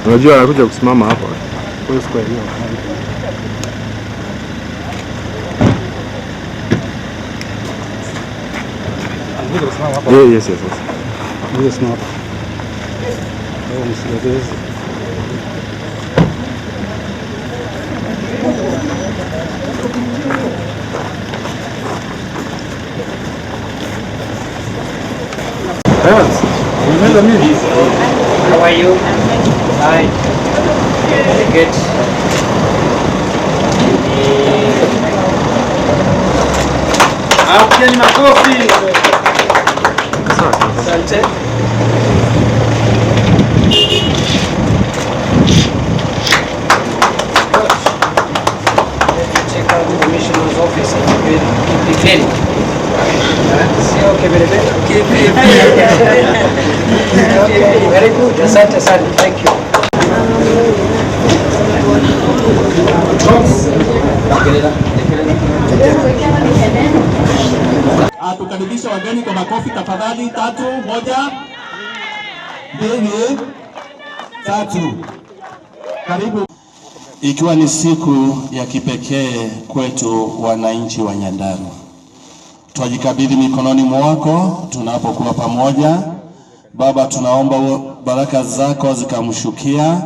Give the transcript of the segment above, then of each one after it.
Unajua anakuja kusimama hapa. Kwa square hiyo. Anakuja kusimama hapa. Yes. Anakuja kusimama hapa. Leo msiwezi. Remember me? How are you? Hi. Good. Apigeni makofi. Asante. Check out the commissioner's office and keep it. Okay, very good. Asante sana. Thank you. Tukaribisha wageni kwa makofi tafadhali. 3, 1, 2, 3. Karibu. Ikiwa ni siku ya kipekee kwetu wananchi wa Nyandarua, twajikabidhi mikononi mwako tunapokuwa pamoja. Baba, tunaomba baraka zako zikamshukia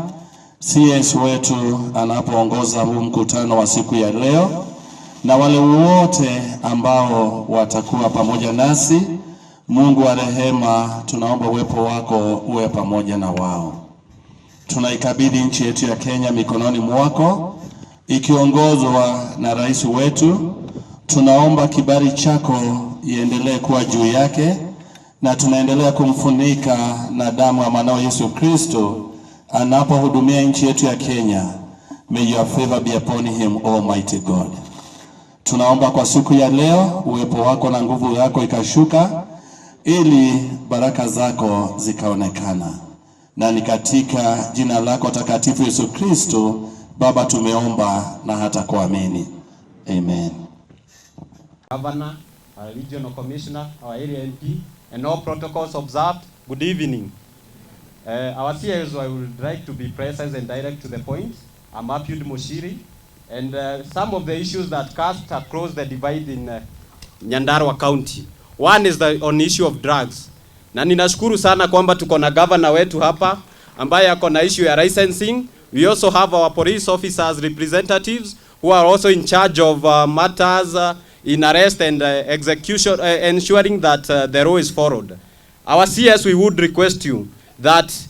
CS wetu anapoongoza huu mkutano wa siku ya leo, na wale wote ambao watakuwa pamoja nasi. Mungu wa rehema, tunaomba uwepo wako uwe pamoja na wao. Tunaikabidhi nchi yetu ya Kenya mikononi mwako ikiongozwa na rais wetu. Tunaomba kibali chako iendelee kuwa juu yake, na tunaendelea kumfunika na damu ya mwanao Yesu Kristo anapohudumia nchi yetu ya Kenya. May your favor be upon him, Almighty God. Tunaomba kwa siku ya leo uwepo wako na nguvu yako ikashuka, ili baraka zako zikaonekana, na ni katika jina lako takatifu Yesu Kristo Baba tumeomba na hata kuamini. Amen. Governor, our regional commissioner, our area MP, and all protocols observed, good evening. Our CIOs, I would like to be precise and direct to the point. I'm Apud Moshiri, and some of the issues that cast across the divide in Nyandarua County. One is on issue of drugs. Na ninashukuru sana kwamba tuko na governor wetu hapa ambaye ako na issue ya licensing. We also have our police officers representatives who are also in charge of matters in arrest and execution, ensuring that the law is followed. Our CS, we would request you that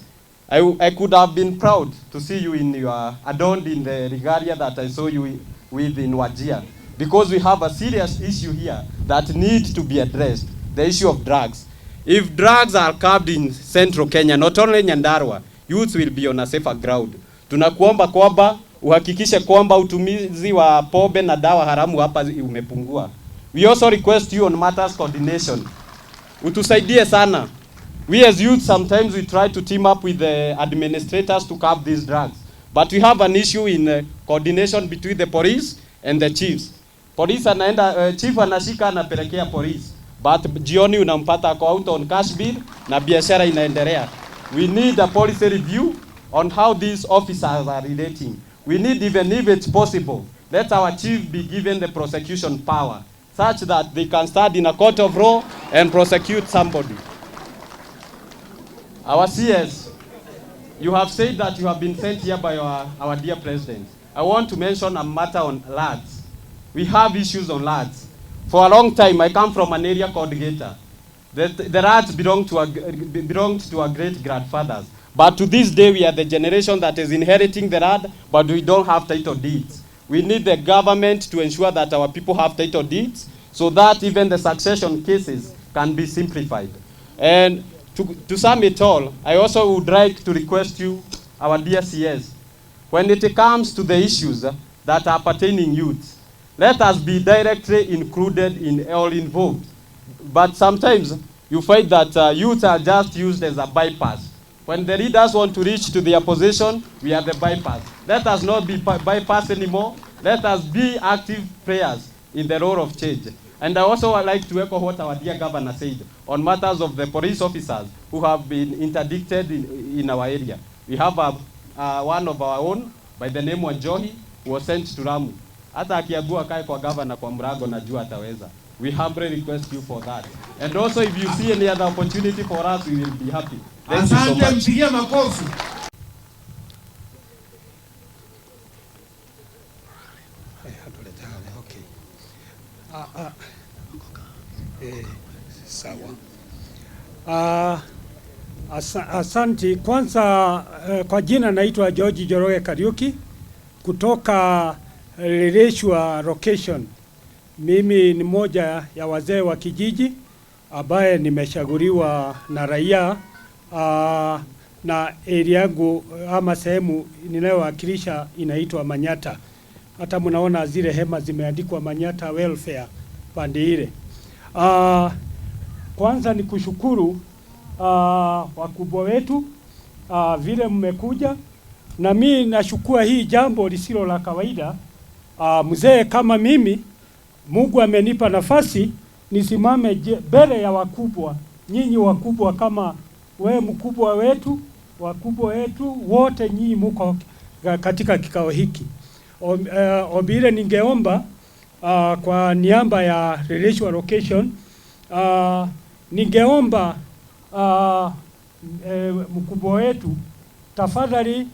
I could have been proud to see you in your adorned in the regalia that I saw you with in Wajir, because we have a serious issue here that needs to be addressed, the issue of drugs. If drugs are curbed in central Kenya, not only Nyandarua, youth will be on a safer ground. Tunakuomba kwamba uhakikishe kwamba utumizi wa pombe na dawa haramu hapa umepungua. We also request you on matters coordination. Utusaidie sana. We as youth sometimes we try to team up with the administrators to curb these drugs. But we have an issue in coordination between the police and the chiefs. Police anaenda, chief anashika anapelekea police. But jioni unampata ako out on cash bill na biashara inaendelea. We need a policy review on how these officers are relating. We need, even if it's possible, let our chief be given the prosecution power such that they can stand in a court of law and prosecute somebody. Our CS, you have said that you have been sent here by our dear president. I want to mention a matter on lads. We have issues on lads. For a long time, I come from an area called Geta. The lads belonged to our great grandfathers. But to this day, we are the generation that is inheriting the land, but we don't have title deeds. We need the government to ensure that our people have title deeds, so that even the succession cases can be simplified. And to sum it all, I also would like to request you, our dear CS, when it comes to the issues that are pertaining youth, let us be directly included in all involved. But sometimes you find that youth are just used as a bypass. When the leaders want to reach to their position, we are the bypass. Let us not be bypass anymore. Let us be active players in the role of change. And I also would like to echo what our dear governor said on matters of the police officers who have been interdicted in our area. We have a one of our own by the name of Johi was sent to Ramu. Hata akiabua kae kwa governor kwa Murago najua ataweza. We humbly request you for that. And also if you see any other opportunity for us, we will be happy. Thank you so much. Mpigie makofi. Asanti. Kwanza kwa jina naitwa George Joroge Kariuki kutoka Lileshwa location. Mimi ni moja ya wazee wa kijiji ambaye nimeshauriwa na raia na area yangu ama sehemu ninayowakilisha inaitwa Manyata. Hata mnaona zile hema zimeandikwa Manyata welfare pande ile. Kwanza ni kushukuru wakubwa wetu vile mmekuja, na mimi nashukua hii jambo lisilo la kawaida. Mzee kama mimi, Mungu amenipa nafasi nisimame mbele ya wakubwa, nyinyi wakubwa kama we mkubwa wetu, wakubwa wetu wote nyinyi mko katika kikao hiki. Obile ningeomba kwa niaba ya Lileshwa location, ningeomba mkubwa wetu tafadhali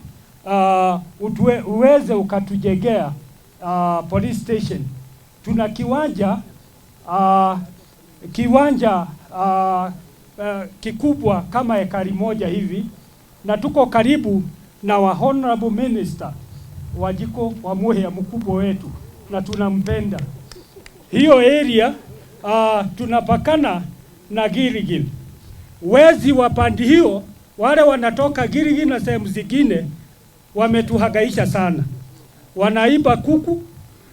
uweze ukatujengea police station. Tuna kiwanja kikubwa kama ekari moja hivi, na tuko karibu na wa honorable minister Wajiko wa Muhea, mkubwa wetu, na tunampenda. Hiyo area tunapakana na Girigiri. Wezi wa pandi hiyo, wale wanatoka Girigiri na sehemu zingine, wametuhangaisha sana. Wanaiba kuku,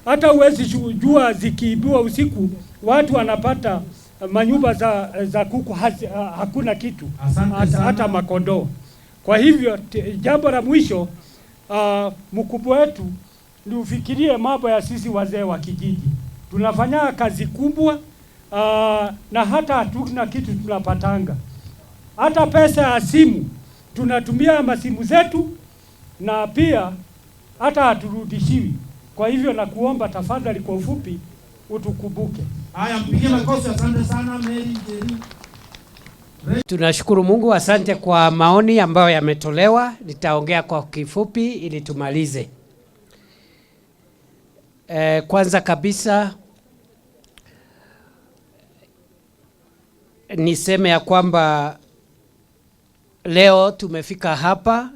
hata uwezi jua zikiibiwa usiku, watu wanapata manyumba za kuku, hakuna kitu, hata makondoo. Kwa hivyo jambo la mwisho, mkubwa wetu ni ufikirie mambo ya sisi wazee wa kijiji. Tunafanya kazi kubwa na hata hatuna kitu tunapatanga. Hata pesa ya simu tunatumia masimu zetu, na pia hata haturudishiwi. Kwa hivyo na kuomba tafadhali kwa ufupi utukumbuke. Haya, mpige makofi. Asante sana Mary Jerry. Tunashukuru Mungu, asante kwa maoni ambayo yametolewa. Nitaongea kwa kifupi ili tumalize. Kwanza kabisa niseme ya kwamba leo tumefika hapa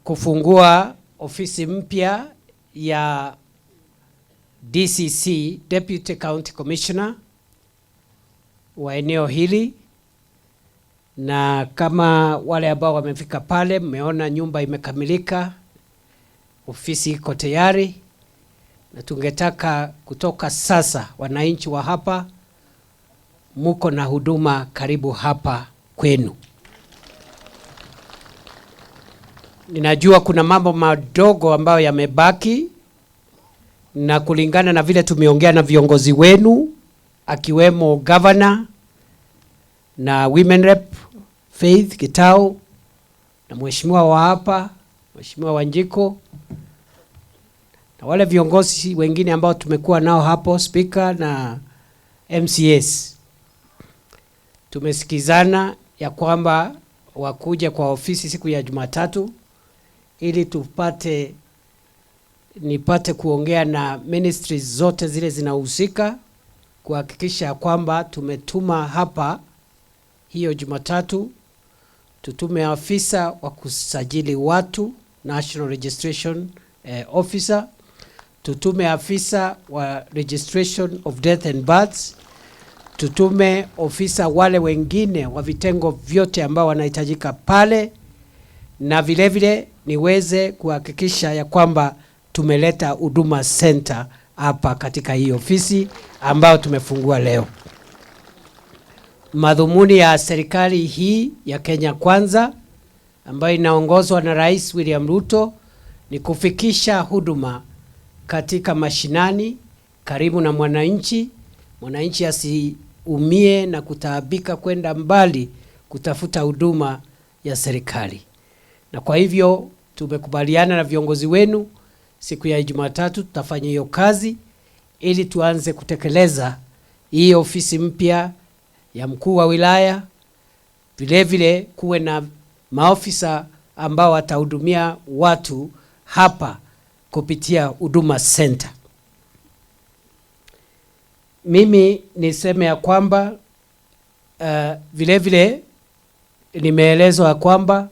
kufungua ofisi mpya ya DCC, Deputy County Commissioner wa eneo hili, na kama wale ambao wamefika pale mmeona nyumba imekamilika, ofisi iko tayari, na tungetaka kutoka sasa wananchi wa hapa muko na huduma karibu hapa kwenu. Ninajua kuna mambo madogo ambayo yamebaki, na kulingana na vile tumeongea na viongozi wenu akiwemo governor na women rep Faith Kitau na mheshimiwa wa hapa, mheshimiwa Wanjiko, na wale viongozi wengine ambao tumekuwa nao hapo, speaker na MCS, tumesikizana ya kwamba wakuja kwa ofisi siku ya Jumatatu ili nipate kuongea na ministries zote zile zinahusika kuhakikisha kwamba tumetuma hapa hiyo Jumatatu, tutume afisa wa kusajili watu, National Registration Officer, tutume afisa wa Registration of Death and Births, tutume ofisa wale wengine wa vitengo vyote ambao wanahitajika pale, na vile vile niweze kuhakikisha ya kwamba tumeleta huduma center hapa katika hii ofisi ambao tumefungua leo. Madhumuni ya serikali hii ya Kenya Kwanza ambayo inaongozwa na Rais William RUTO ni kufikisha huduma katika mashinani karibu na mwananchi. Mwananchi asiumie na kutaabika kwenda mbali kutafuta huduma ya serikali. na kwa hivyo tumekubaliana na viongozi wenu siku ya Jumatatu tutafanya hiyo kazi ili tuanze kutekeleza hii ofisi mpya ya mkuu wa wilaya. Vile vile kuwe na maofisa ambao watahudumia watu hapa kupitia Huduma Center. Mimi niseme ya kwamba vile vile nimeelezwa ya kwamba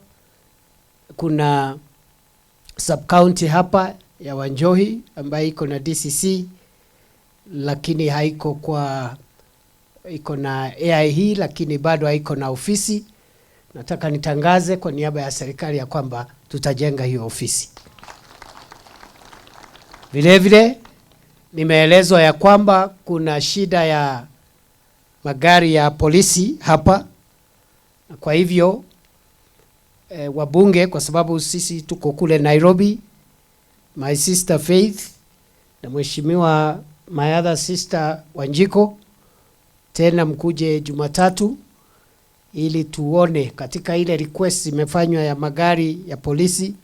kuna sub-county hapa ya Wanjohi ambayo iko na DCC lakini haiko kwa, iko na AI lakini bado haiko na ofisi. Nataka nitangaze kwa niaba ya serikali ya kwamba tutajenga hiyo ofisi. Vile vile nimeelezwa ya kwamba kuna shida ya magari ya polisi hapa. Kwa hivyo wabunge, kwa sababu sisi tuko kule Nairobi, my sister Faith na mheshimiwa my other sister Wanjiko, tena mkuje Jumatatu ili tuone katika ile request imefanywa ya magari ya polisi,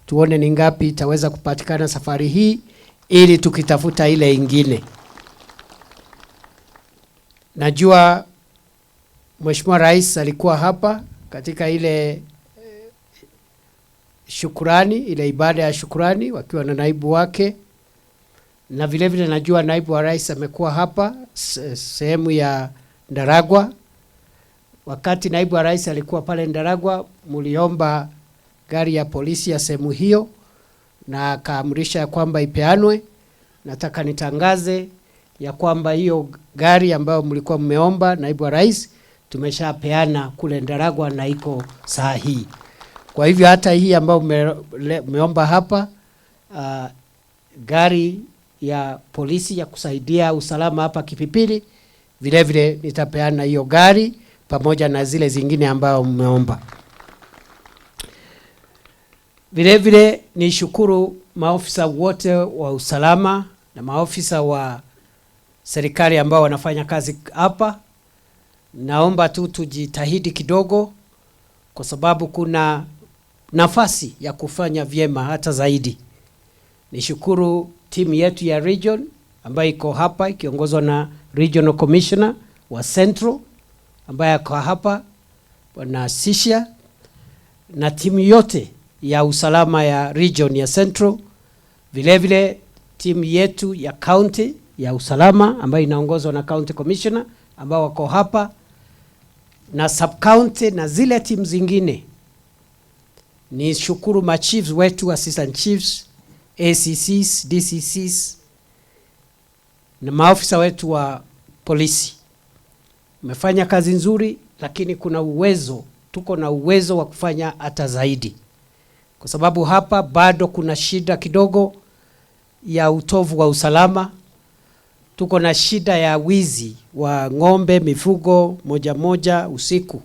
tuone ni ngapi itaweza kupatikana safari hii ili tukitafuta ile ingine. Najua Mheshimiwa Rais alikuwa hapa katika ile shukrani, ile ibada ya shukrani wakiwa na naibu wake, na vile vile najua naibu wa rais amekuwa hapa sehemu ya Ndaragwa. Wakati naibu wa rais alikuwa pale Ndaragwa, muliomba gari ya polisi ya sehemu hiyo na akaamrisha kwamba ipeanwe. Nataka nitangaze ya kwamba hiyo gari ambayo mlikuwa mmeomba naibu wa rais tumeshapeana kule Ndaragwa na iko saa hii. Kwa hivyo hata hii ambayo mmeomba hapa gari ya polisi ya kusaidia usalama hapa Kipipiri, vile vile nitapeana hiyo gari pamoja na zile zingine ambayo mmeomba. Vile vile nishukuru maofisa wote wa usalama na maofisa wa serikali ambao wanafanya kazi hapa. Naomba tu tujitahidi kidogo kwa sababu kuna nafasi ya kufanya vyema hata zaidi. Nishukuru timu yetu ya region ambayo iko hapa ikiongozwa na regional commissioner wa Central ambaye ako hapa Bwana Sisha, na timu yote ya usalama ya region ya Central. Vile vile timu yetu ya county ya usalama ambayo inaongozwa na county commissioner ambao wako hapa, na sub county na zile timu zingine. Ni shukuru ma chiefs wetu, assistant chiefs, ACCs, DCCs na maofisa wetu wa polisi. Umefanya kazi nzuri, lakini kuna uwezo, tuko na uwezo wa kufanya hata zaidi. Kwa sababu hapa bado kuna shida kidogo ya utovu wa usalama. Tuko na shida ya wizi wa ng'ombe, mifugo moja usiku.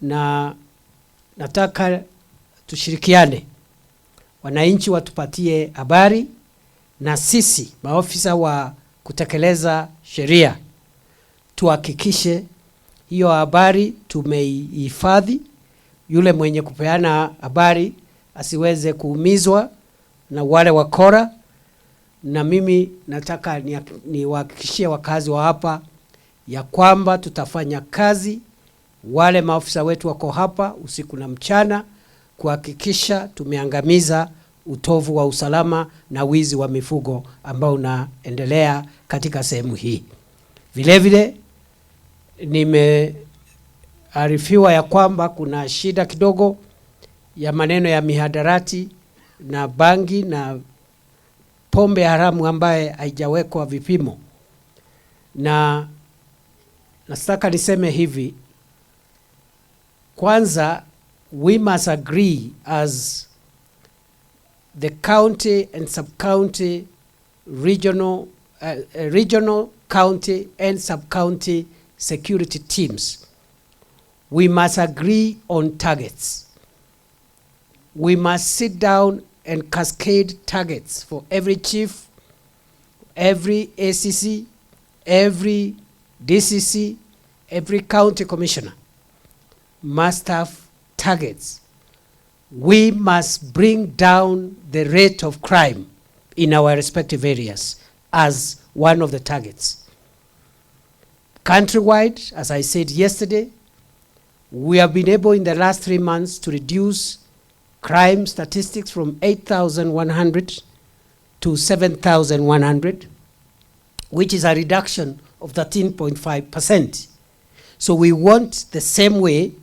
Na nataka tushirikiane. Wananchi watupatie habari na sisi maofisa wa kutekeleza sheria tuhakikishe hiyo habari tumeihifadhi. Yule mwenye kupeana habari asiweze kuumizwa na wale wakora. Na mimi nataka niwahakikishie wakazi wa hapa ya kwamba tutafanya kazi, wale maofisa wetu wako hapa usiku na mchana kuhakikisha tumeangamiza utovu wa usalama na wizi wa mifugo ambao unaendelea katika sehemu hii. Vile vile nimearifiwa ya kwamba kuna shida kidogo ya maneno ya mihadarati na bangi na pombe haramu ambaye haijawekwa vipimo. Na nataka niseme hivi, kwanza we must agree as the county and sub-county regional county and sub-county security teams. We must agree on targets. We must sit down and cascade targets for every chief, every ACC, every DCC, every county commissioner must have targets we must bring down the rate of crime in our respective areas as one of the targets. Countrywide, as I said yesterday, we have been able in the last 3 months to reduce crime statistics from 8,100 to 7,100, which is a reduction of 13.5%. So we want the same way.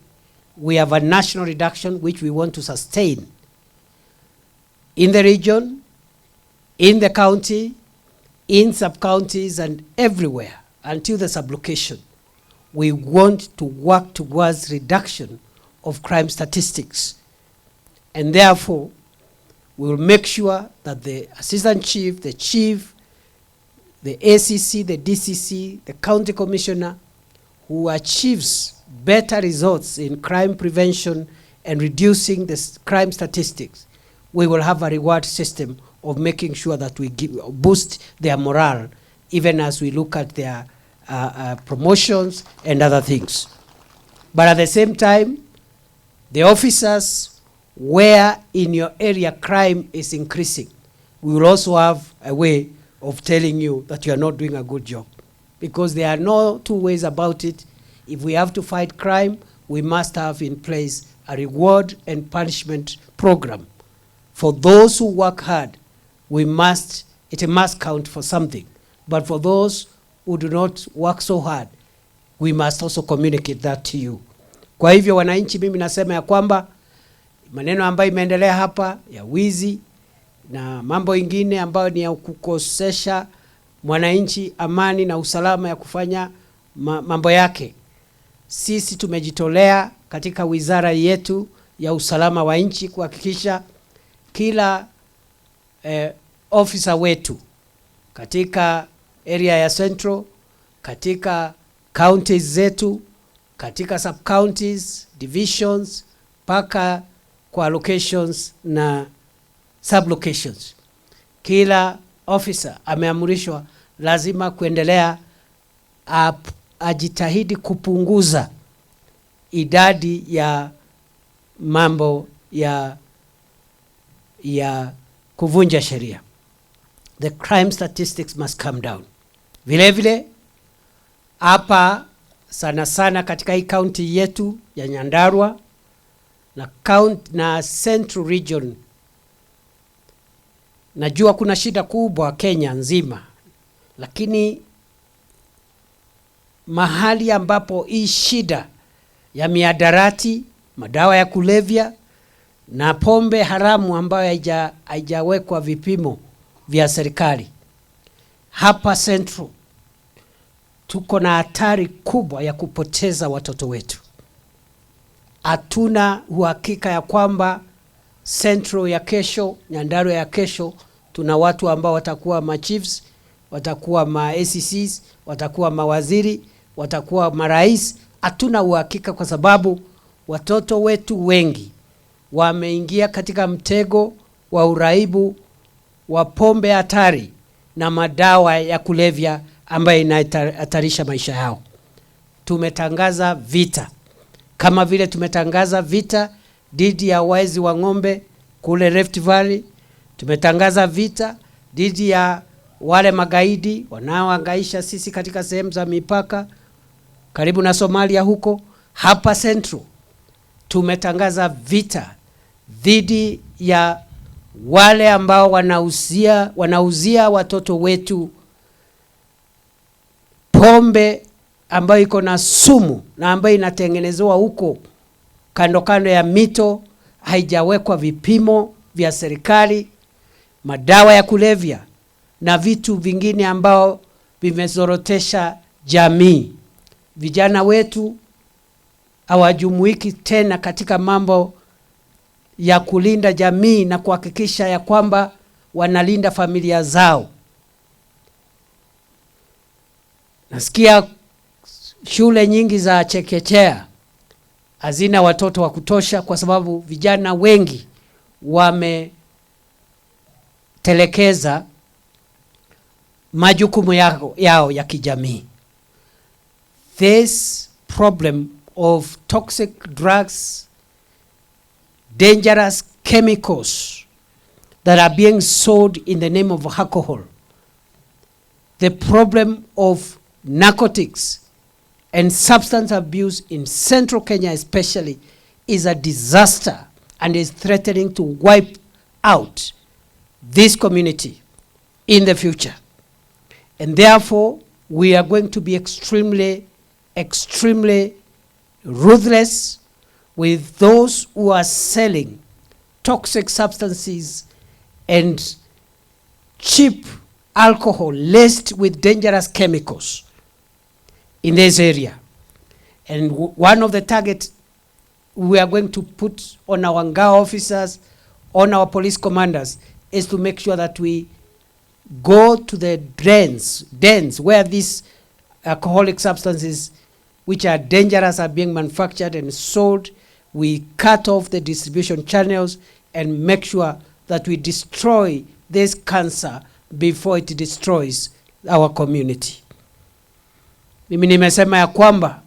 We have a national reduction which we want to sustain in the region, in the county, in sub-counties and everywhere until the sublocation. We want to work towards reduction of crime statistics. And therefore, we will make sure that the assistant chief, the chief, the ACC, the DCC, the county commissioner, who achieves better results in crime prevention and reducing the crime statistics, we will have a reward system of making sure that we boost their morale, even as we look at their promotions and other things. But at the same time, the officers where in your area crime is increasing, we will also have a way of telling you that you are not doing a good job. Because there are no two ways about it. If we have to fight crime, we must have in place a reward and punishment program. For those who work hard, it must count for something. But for those who do not work so hard, we must also communicate that to you. Kwa hivyo wananchi, mimi nasema ya kwamba maneno ambayo imeendelea hapa ya wizi na mambo ingine ambayo ni ya kukosesha mwananchi amani na usalama ya kufanya mambo yake, sisi tumejitolea katika wizara yetu ya usalama wa nchi kuhakikisha kila officer wetu katika area ya Central, katika counties zetu, katika sub counties, divisions, paka kwa locations na sub locations, kila officer ameamrishwa lazima kuendelea ajitahidi kupunguza idadi ya mambo ya kuvunja sheria. The crime statistics must come down. Vile vile hapa sana sana katika hii county yetu ya Nyandarua na Central Region, najua kuna shida kubwa Kenya nzima, lakini mahali ambapo hii shida ya miadarati, madawa ya kulevya na pombe haramu ambayo haijawekwa vipimo vya serikali, hapa Central tuko na hatari kubwa ya kupoteza watoto wetu. Hatuna uhakika ya kwamba Central ya kesho, Nyandarua ya kesho, tuna watu ambao watakuwa ma chiefs, watakuwa ma ACCs, watakuwa mawaziri, watakuwa marais. Hatuna uhakika kwa sababu watoto wetu wengi wameingia katika mtego wa uraibu wa pombe hatari na madawa ya kulevya ambayo inahatarisha maisha yao. Tumetangaza vita, kama vile tumetangaza vita dhidi ya waizi wa ng'ombe kule Rift Valley. Tumetangaza vita dhidi ya wale magaidi wanaohangaisha sisi katika sehemu za mipaka karibu na Somalia huko. Hapa Central tumetangaza vita dhidi ya wale ambao wanauzia watoto wetu pombe ambayo iko na sumu na ambayo inatengenezwa huko kando kando ya mito, haijawekwa vipimo vya serikali, madawa ya kulevya na vitu vingine ambao vimezorotesha jamii. Vijana wetu hawajumuiki tena katika mambo ya kulinda jamii na kuhakikisha ya kwamba wanalinda familia zao. Nasikia shule nyingi za chekechea hazina watoto wa kutosha kwa sababu vijana wengi wametelekeza majukumu yao ya kijamii. This problem of toxic drugs dangerous chemicals that are being sold in the name of alcohol, the problem of narcotics and substance abuse in central Kenya especially is a disaster and is threatening to wipe out this community in the future. And therefore, we are going to be extremely ruthless with those who are selling toxic substances and cheap alcohol laced with dangerous chemicals in this area. And one of the targets we are going to put on our ngao officers, on our police commanders, is to make sure that we go to the dens where these alcoholic substances which are dangerous are being manufactured and sold. We cut off the distribution channels and make sure that we destroy this cancer before it destroys our community. Mimi nimesema ya kwamba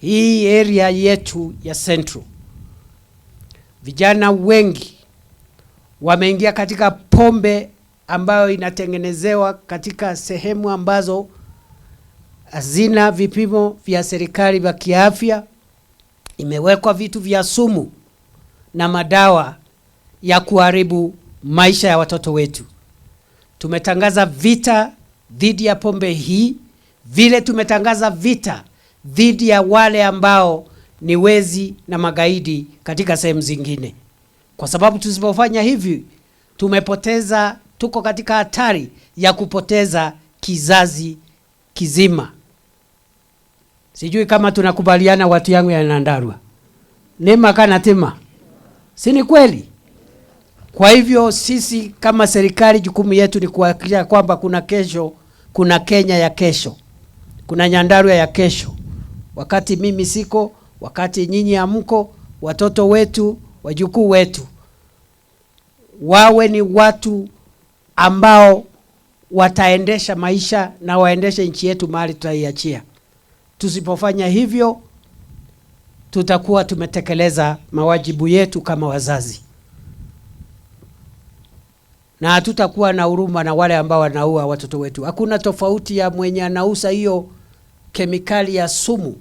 hii area yetu ya Central, vijana wengi wameingia katika pombe ambayo inatengenezewa katika sehemu ambazo hazina vipimo vya serikali vya kiafya. Imewekwa vitu vya sumu na madawa ya kuharibu maisha ya watoto wetu. Tumetangaza vita dhidi ya pombe hii, vile tumetangaza vita dhidi ya wale ambao ni wezi na magaidi katika sehemu zingine. Kwa sababu tusipofanya hivi, tuko katika hatari ya kupoteza kizazi kizima. Sijui kama tunakubaliana watu yangu ya Nyandarua. Nema kana tema. Si ni kweli? Kwa hivyo sisi kama serikali jukumu yetu ni kuhakikisha kwamba kuna kesho, kuna Kenya ya kesho. Kuna Nyandarua ya kesho. Wakati mimi siko, wakati nyinyi hamko, watoto wetu, wajukuu wetu wawe ni watu ambao wataendesha maisha na waendeshe nchi yetu mahali tutaiachia. Tusipofanya hivyo, tutakuwa tumetekeleza mawajibu yetu kama wazazi. Na hatutakuwa na huruma na wale ambao wanaua watoto wetu. Hakuna tofauti ya mwenye anauza hiyo kemikali ya sumu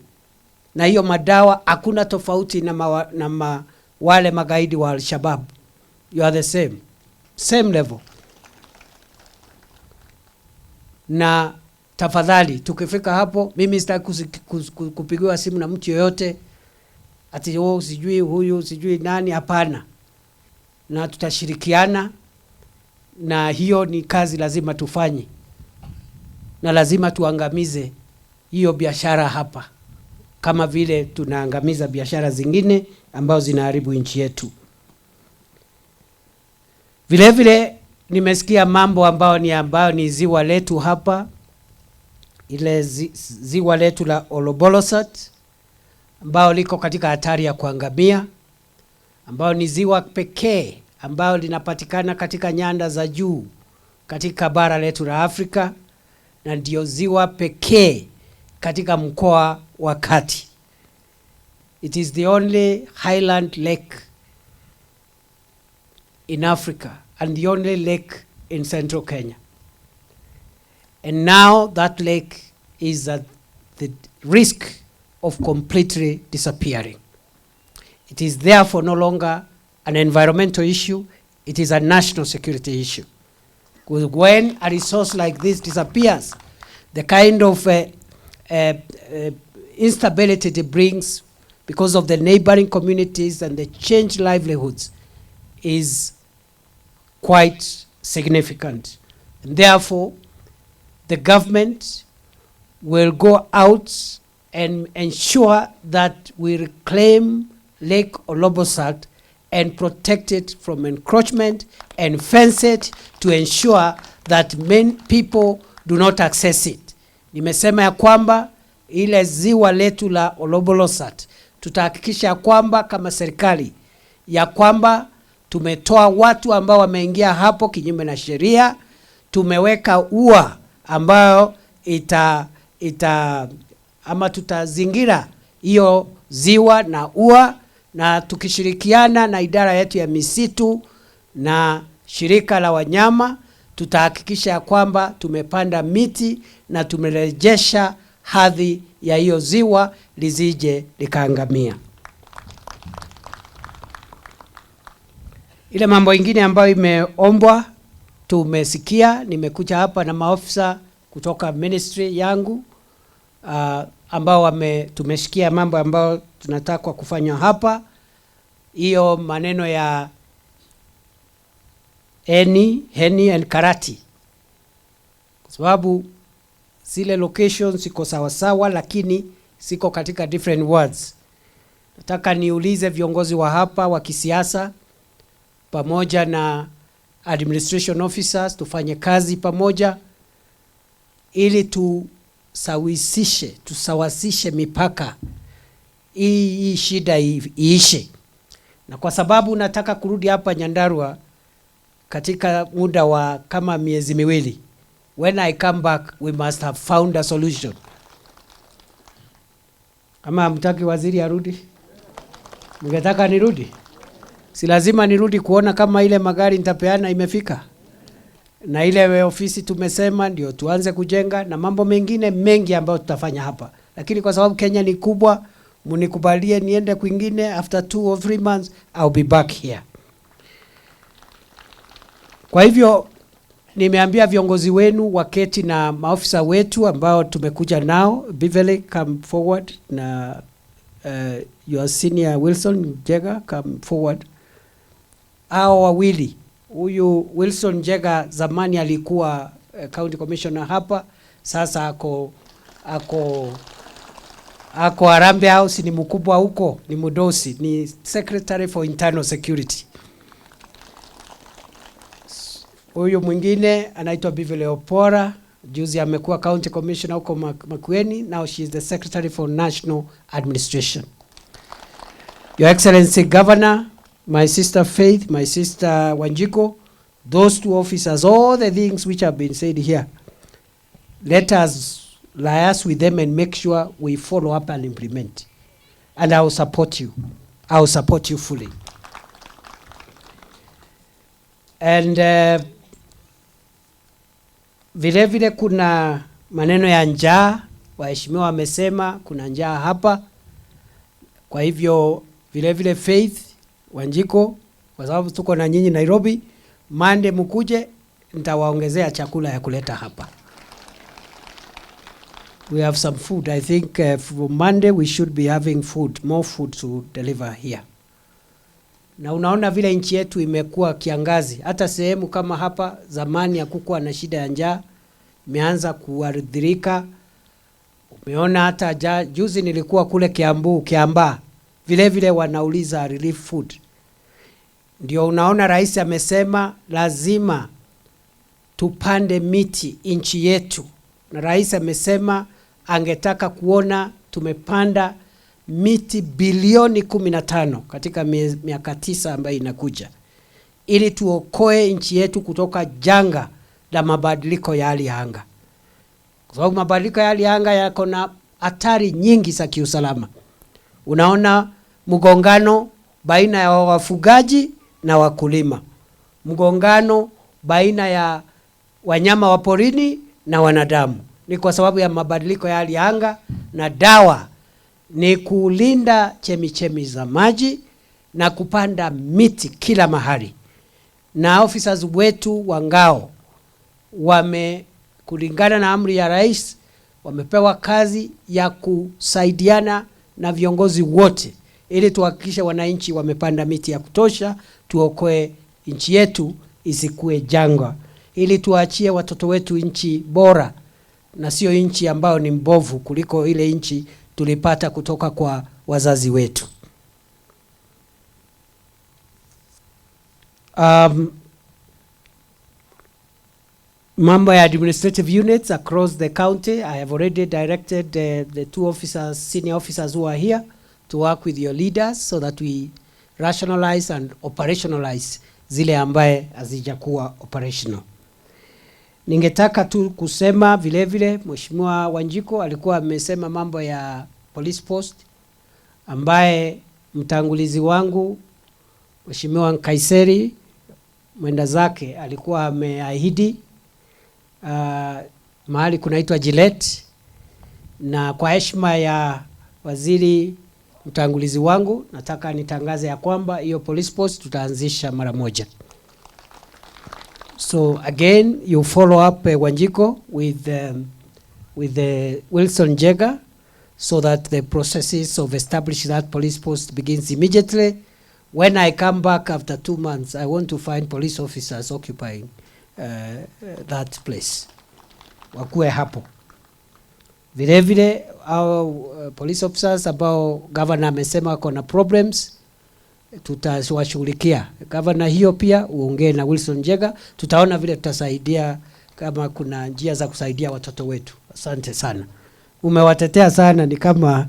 na hiyo madawa, hakuna tofauti na wale magaidi wa Al-Shabaab. You are the same level. Na tafadhali tukifika hapo, mimi sitaki kupigiwa simu na mtu yoyote ati sijui huyu sijui nani, hapana. Na tutashirikiana, na hiyo ni kazi lazima tufanye, na lazima tuangamize hiyo biashara hapa kama vile tunaangamiza biashara zingine ambazo zinaharibu nchi yetu. Vile vile nimesikia mambo ambayo ni ziwa letu hapa, ile ziwa letu la Olobolosat ambao liko katika hatari ya kuangamia, ambao ni ziwa pekee ambao linapatikana katika nyanda za juu katika bara letu la Afrika, na ndio ziwa pekee katika mkoa wa Kati. It is the only highland lake in Africa and the only lake in central Kenya. And now that lake is at the risk of completely disappearing. It is therefore no longer an environmental issue, it is a national security issue. Because when a resource like this disappears, the kind of instability it brings because of the neighboring communities and the changed livelihoods is quite significant. And therefore, the government will go out and ensure that we reclaim Lake Olobosat and protect it from encroachment and fence it to ensure that many people do not access it. Nimesema ya kwamba ile ziwa letu la Olobolosat tutahakikisha kwamba kama serikali ya kwamba tumetoa watu ambao wameingia hapo kinyume na sheria, tumeweka ua ambayo ama tutazingira hiyo ziwa na ua, na tukishirikiana na idara yetu ya misitu na shirika la wanyama tutahakikisha kwamba tumepanda miti na tumerejesha hadhi ya hiyo ziwa lisije likaangamia. Ile mambo ingine ambayo imeombwa tumesikia. Nimekuja hapa na maofisa kutoka ministry yangu ambao tumesikia mambo ambayo tunataka kufanya hapa. Hiyo maneno ya heni and karati, kwa sababu zile locations siko sawa sawa, lakini siko katika different words. Nataka niulize viongozi wa hapa wa kisiasa pamoja na administration officers tufanye kazi pamoja ili tusawasishe mipaka hii shida iishe. Na kwa sababu nataka kurudi hapa Nyandarua katika muda wa kama miezi miwili, when I come back we must have found a solution. Kama mtaki waziri arudi, mngetaka nirudi? Si lazima nirudi kuona kama ile magari nitapeana imefika, na ile ofisi tumesema ndio tuanze kujenga, na mambo mengine mengi ambayo tutafanya hapa. Lakini kwa sababu Kenya ni kubwa, munikubalie niende kwingine. After 2 or 3 months I'll be back here. Kwa hivyo nimeambia viongozi wenu waketi na maofisa wetu ambao tumekuja nao. Bivele, come forward, na your senior Wilson Jega, come forward. Hao wawili, huyu Wilson Jega zamani alikuwa county commissioner hapa, sasa ako Harambee House, ni mkubwa huko, ni mudosi, ni secretary for internal security. Huyu mwingine anaitwa Bivele Opora, juzi amekuwa county commissioner huko Makwiny, now she is the secretary for national administration. Your Excellency Governor, my sister Faith, my sister Wanjiko, those 2 officers, all the things which have been said here, let us liaise with them and make sure we follow up and implement. And I will support you. I will support you fully. And vile vile kuna maneno ya njaa, waheshimiwa wamesema kuna njaa hapa. Kwa hivyo vile vile Faith, Wanjiko, kwa sababu tuko na nyinyi Nairobi, Monday mkuje, nitawaongezea chakula ya kuleta hapa. We have some food. I think for Monday we should be having food, more food to deliver here. Na unaona vile nchi yetu imekuwa kiangazi. Hata sehemu kama hapa zamani hakukuwa na shida ya njaa, imeanza kuathirika. Umeona hata juzi nilikuwa kule Kiambaa, vile vile wanauliza relief food. Ndio unaona rais amesema lazima tupande miti nchi yetu. Na rais amesema angetaka kuona tumepanda miti bilioni 15 katika miaka 9 ambayo inakuja, ili tuokoe nchi yetu kutoka janga la mabadiliko ya hali ya anga. Kwa sababu mabadiliko ya hali ya anga yako na hatari nyingi za kiusalama. Unaona mgongano baina ya wafugaji na wakulima, mgongano baina ya wanyama wa porini na wanadamu, ni kwa sababu ya mabadiliko ya hali ya anga. Na dawa ni kulinda chemichemi za maji na kupanda miti kila mahali. Na officers wetu wa ngao kulingana na amri ya rais, wamepewa kazi ya kusaidiana na viongozi wote ili tuhakikishe wananchi wamepanda miti ya kutosha, tuokoe nchi yetu isikue jangwa, ili tuachie watoto wetu nchi bora na sio nchi ambayo ni mbovu kuliko ile nchi tulipata kutoka kwa wazazi wetu. Mambo ya administrative units across the county, I have already directed the 2 officers, senior officers who are here, to work with your leaders so that we rationalize and operationalize zile ambaye hazijakuwa operational. Ningetaka tu kusema vile vile Mheshimiwa Wanjiko alikuwa amesema mambo ya police post ambaye mtangulizi wangu Mheshimiwa Kaiseri mwenda zake alikuwa ameahidi mahali kunaitwa Gillette, na kwa heshima ya waziri mtangulizi wangu nataka nitangaze ya kwamba hiyo police post tutaanzisha mara moja. So again, you follow up Wanjiko with Wilson Jega, so that the processes of establishing that police post begins immediately. When I come back after 2 months, I want to find police officers occupying that place. Wakue hapo. Vile vile, our police officers ambao governor amesema kuna problems, tutawashughulikia. Governor hiyo pia uongee na Wilson Jega, tutaona vile tutasaidia kama kuna njia za kusaidia watoto wetu. Asante sana. Umewatetea sana, ni kama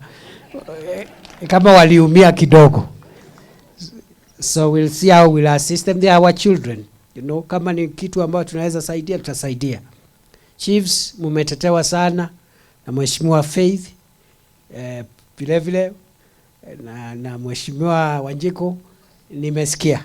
waliumia kidogo. So we'll see how we'll assist them. They are our children. You know, kama ni kitu ambayo tunaweza saidia, tutasaidia. Chiefs, mumetetewa sana na Mheshimiwa Faith, vile vile na Mheshimiwa Wanjiko. Nimesikia.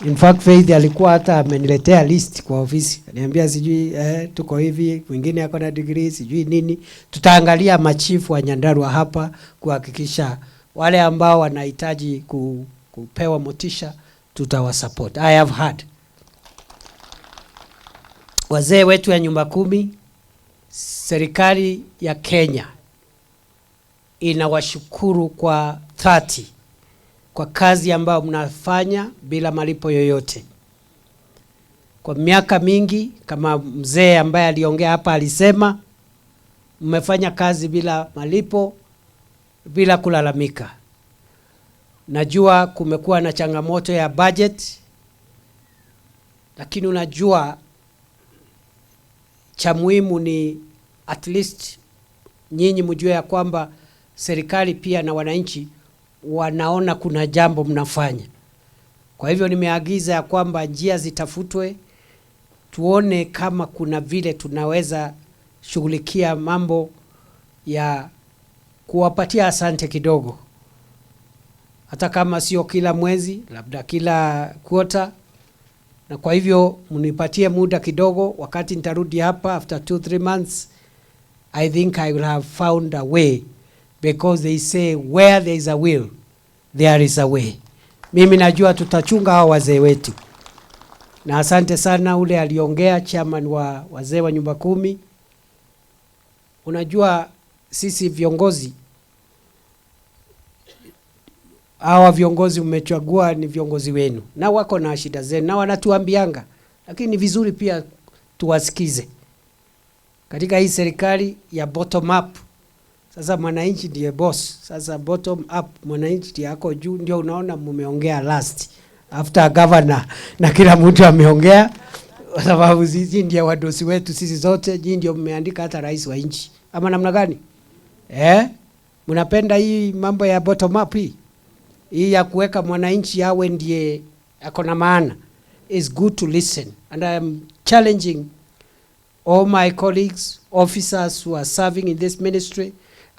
In fact, Faith alikuwa hata ameniletea list kwa ofisi. Ananiambia sijui tuko hivi, mwingine ako na degree, sijui nini. Tutaangalia machifu wa Nyandarua hapa kuhakikisha wale ambao wanahitaji kupewa motisha tutawasupport. I have heard wazee wetu ya nyumba 10, serikali ya Kenya inawashukuru kwa 30 kwa kazi ambayo mnafanya bila malipo yoyote. Kwa miaka mingi, kama mzee ambaye aliongea hapa alisema, mmefanya kazi bila malipo, bila kulalamika. Najua kumekuwa na changamoto ya budget, lakini unajua cha muhimu ni at least nyinyi mjue ya kwamba serikali pia na wananchi wanaona kuna jambo mnafanya. Kwa hivyo nimeagiza ya kwamba njia zitafutwe, tuone kama kuna vile tunaweza shughulikia mambo ya kuwapatia asante kidogo. Hata kama sio kila mwezi, labda kila quarter. Na kwa hivyo mnipatie muda kidogo, wakati nitarudi hapa after 2-3 months, I think I will have found a way, because they say where there is a will, there is a way. Mimi najua tutachunga hao wazee wetu. Na asante sana ule aliongea, chairman wa wazee wa nyumba 10. Unajua sisi viongozi, hawa viongozi mmechagua ni viongozi wenu, na wako na shida zenu na wanatuambianga, lakini vizuri pia tuwasikize. Katika hii serikali ya bottom up, sasa mwananchi ndiye boss. Sasa bottom up, mwananchi ndiye ako juu, ndio unaona mmeongea last after governor na kila mtu ameongea, kwa sababu sisi ndiye wadosi wetu sisi zote. Nyinyi ndio mmeandika hata rais wa nchi, ama namna gani? Mnapenda hii mambo ya bottom up hii ya kuweka mwananchi awe ndiye ako na maana. It's good to listen, and I am challenging all my colleagues, officers who are serving in this ministry.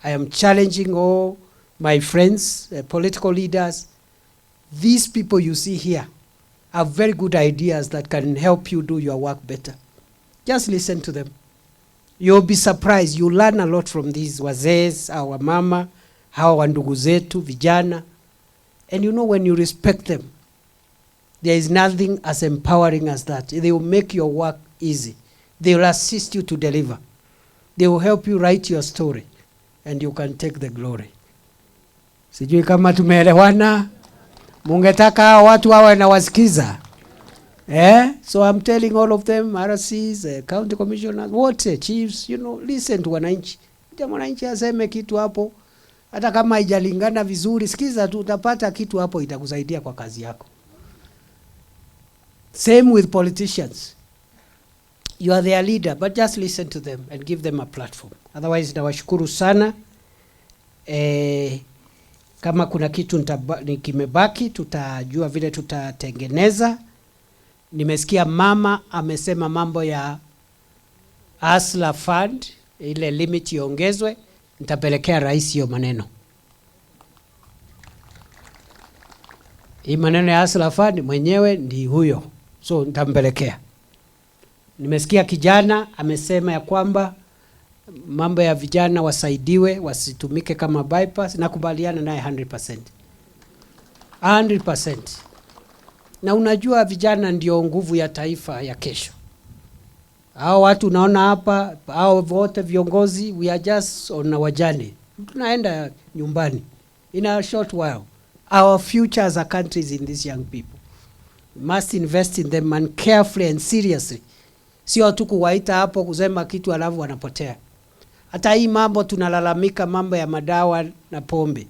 I am challenging all my friends, political leaders. These people you see here have very good ideas that can help you do your work better. Just listen to them. You'll be surprised. You learn a lot from these wazees, our mama, hawa ndugu zetu, vijana. And you know, when you respect them, there is nothing as empowering as that. They will make your work easy. They will assist you to deliver. They will help you write your story, and you can take the glory. Sijui kama tumeelewana. Mungetaka hao watu wawe na wasikiza. So I'm telling all of them, RCs, county commissioners, wote, chiefs, you know, listen to wananchi. Mwananchi aseme kitu hapo, hata kama haijalingana vizuri, sikiza tu, utapata kitu hapo itakusaidia kwa kazi yako. Same with politicians. You are their leader, but just listen to them and give them a platform. Otherwise, nawashukuru sana. Kama kuna kitu kimebaki, tutajua vile tutatengeneza. Nimesikia mama amesema mambo ya Asla Fund, ile limit iongezwe. Nitapelekea rais hiyo maneno. Hii maneno ya hustler fund mwenyewe ndi huyo. So nitampelekea. Nimesikia kijana amesema ya kwamba mambo ya vijana wasaidiwe, wasitumike kama bypass. Nakubaliana naye 100%. 100%. Na unajua vijana ndio nguvu ya taifa ya kesho. Hao watu unaona hapa, hao wote viongozi, we are just on our journey. Tunaenda nyumbani. In a short while. Our future as a country is in these young people. We must invest in them and carefully and seriously. Sio tu kuwaita hapo kusema kitu alafu wanapotea. Hata hii mambo tunalalamika, mambo ya madawa na pombe.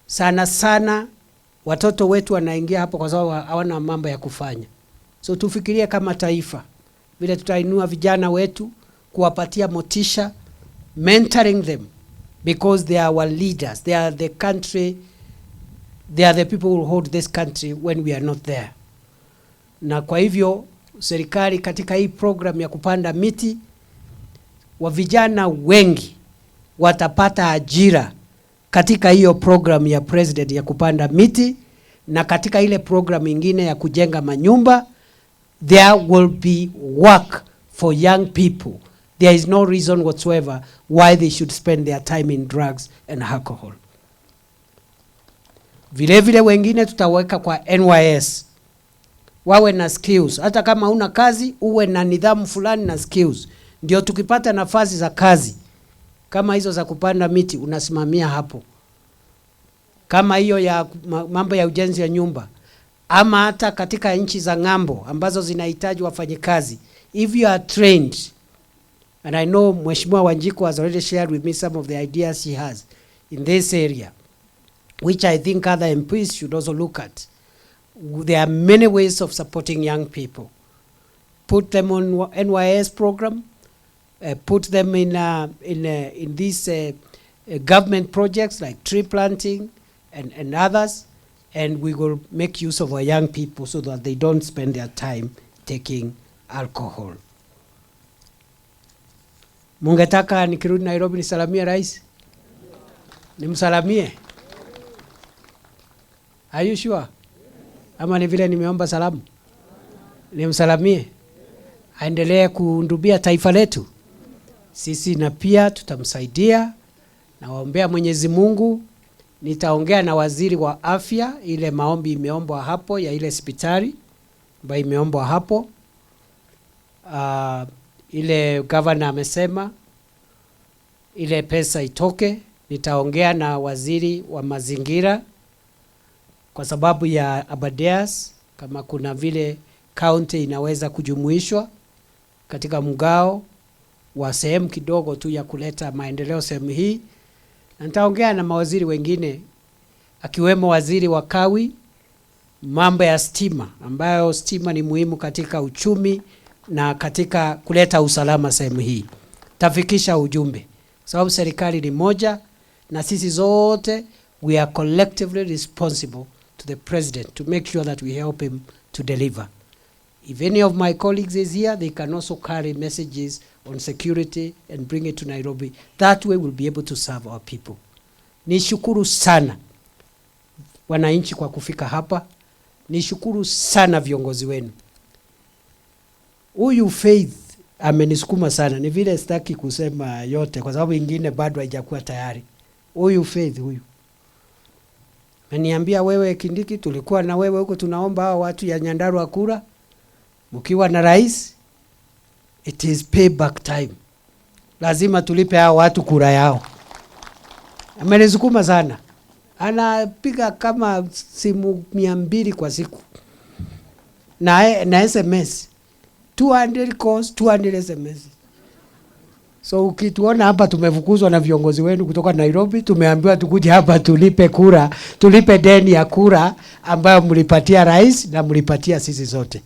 Sana sana watoto wetu wanaingia hapo kwa sababu hawana mambo ya kufanya. So tufikirie kama taifa vile tutainua vijana wetu, kuwapatia motisha, mentoring them, because they are our leaders, they are the country, they are the people who hold this country when we are not there. Na kwa hivyo serikali katika hii program ya kupanda miti, wa vijana wengi watapata ajira katika hiyo program ya president ya kupanda miti, na katika ile program ingine ya kujenga manyumba. There will be work for young people. There is no reason whatsoever why they should spend their time in drugs and alcohol. Vile vile wengine tutaweka kwa NYS. Wawe na skills. Hata kama una kazi, uwe na nidhamu fulani na skills. Ndio tukipata nafasi za kazi kama hizo za kupanda miti, unasimamia hapo. Kama hiyo ya mambo ya ujenzi ya nyumba, ama hata katika nchi za ngambo ambazo zinahitaji wafanyikazi, if you are trained, and I know Mheshimiwa Wanjiku has already shared with me some of the ideas he has in this area, which I think other MPs should also look at. There are many ways of supporting young people. Put them on NYS program, put them in these government projects like tree planting and others, and we will make use of our young people so that they don't spend their time taking alcohol. Mungetaka nikirudi Nairobi nisalamie rais? Nimsalamie? Are you sure? Ama ni vile nimeomba salamu? Nimsalamie? Aendelee kuhudumia taifa letu. Sisi na pia tutamsaidia, na waombea Mwenyezi Mungu. Nitaongea na waziri wa afya, ile maombi imeombwa hapo ya ile hospitali ambayo imeombwa hapo. Ile governor amesema ile pesa itoke. Nitaongea na waziri wa mazingira kwa sababu ya Abadeas, kama kuna vile county inaweza kujumuishwa katika mgao wa sehemu kidogo tu ya kuleta maendeleo sehemu hii. Na nitaongea na mawaziri wengine akiwemo waziri wa kawi, mambo ya stima, ambayo stima ni muhimu katika uchumi na katika kuleta usalama sehemu hii. Tafikisha ujumbe, sababu serikali ni moja na sisi zote we are collectively responsible to the president to make sure that we help him to deliver. If any of my colleagues is here, they can also carry messages on security and bring it to Nairobi. That way we'll be able to serve our people. Nishukuru sana wananchi kwa kufika hapa. Nishukuru sana viongozi wenu. Huyu Faith amenisukuma sana. Ni vile sitaki kusema yote kwa sababu ingine bado haijakuwa tayari. Huyu Faith huyu ameniambia, wewe Kindiki, tulikuwa na wewe huko tunaomba hao watu ya Nyandarua kura. Mkiwa na rais, it is payback time. Lazima tulipe hao watu kura yao. Amenisukuma sana. Anapiga kama simu 200 kwa siku. Na SMS. 200 calls, 200 SMS. So ukituona hapa tumefukuzwa na viongozi wenu kutoka Nairobi, tumeambiwa tukuje hapa tulipe kura, tulipe deni ya kura ambayo mlipatia rais na mlipatia sisi zote.